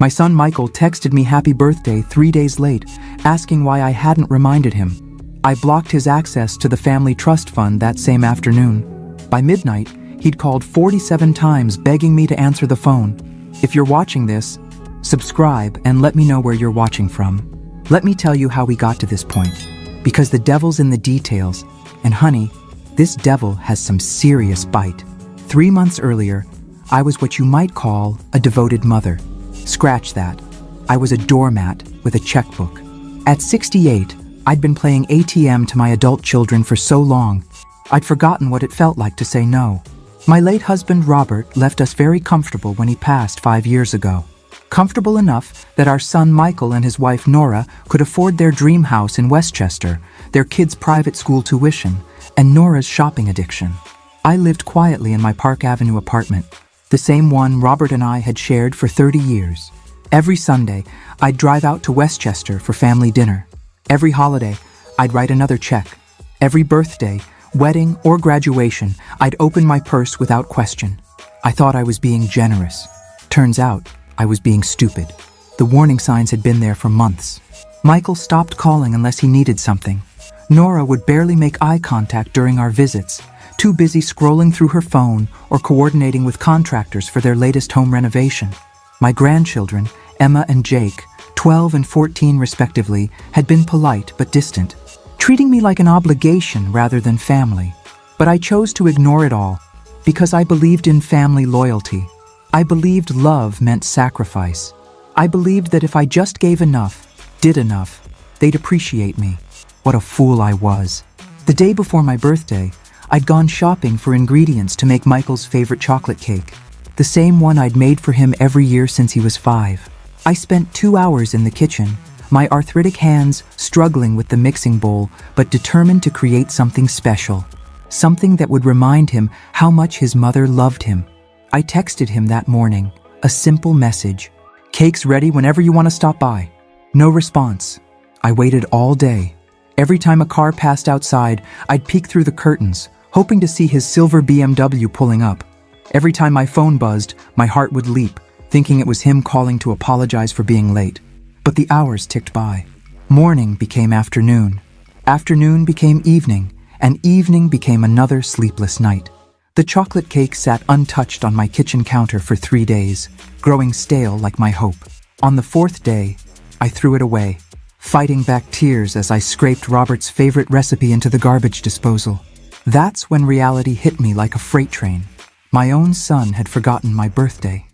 My son Michael texted me happy birthday 3 days late, asking why I hadn't reminded him. I blocked his access to the family trust fund that same afternoon. By midnight, he'd called 47 times begging me to answer the phone. If you're watching this, subscribe and let me know where you're watching from. Let me tell you how we got to this point. Because the devil's in the details. And honey, this devil has some serious bite. 3 months earlier, I was what you might call a devoted mother. Scratch that. I was a doormat with a checkbook. At 68, I'd been playing ATM to my adult children for so long, I'd forgotten what it felt like to say no. My late husband, Robert, left us very comfortable when he passed 5 years ago. Comfortable enough that our son Michael and his wife Nora could afford their dream house in Westchester, their kids' private school tuition, and Nora's shopping addiction. I lived quietly in my Park Avenue apartment, the same one Robert and I had shared for 30 years. Every Sunday, I'd drive out to Westchester for family dinner. Every holiday, I'd write another check. Every birthday, wedding, or graduation, I'd open my purse without question. I thought I was being generous. Turns out, I was being stupid. The warning signs had been there for months. Michael stopped calling unless he needed something. Nora would barely make eye contact during our visits, too busy scrolling through her phone or coordinating with contractors for their latest home renovation. My grandchildren, Emma and Jake, 12 and 14 respectively, had been polite but distant, treating me like an obligation rather than family. But I chose to ignore it all because I believed in family loyalty. I believed love meant sacrifice. I believed that if I just gave enough, did enough, they'd appreciate me. What a fool I was. The day before my birthday, I'd gone shopping for ingredients to make Michael's favorite chocolate cake, the same one I'd made for him every year since he was 5. I spent 2 hours in the kitchen, my arthritic hands struggling with the mixing bowl, but determined to create something special, something that would remind him how much his mother loved him. I texted him that morning, a simple message. Cake's ready whenever you want to stop by. No response. I waited all day. Every time a car passed outside, I'd peek through the curtains, hoping to see his silver BMW pulling up. Every time my phone buzzed, my heart would leap, thinking it was him calling to apologize for being late. But the hours ticked by. Morning became afternoon. Afternoon became evening, and evening became another sleepless night. The chocolate cake sat untouched on my kitchen counter for 3 days, growing stale like my hope. On the 4th day, I threw it away, fighting back tears as I scraped Robert's favorite recipe into the garbage disposal. That's when reality hit me like a freight train. My own son had forgotten my birthday.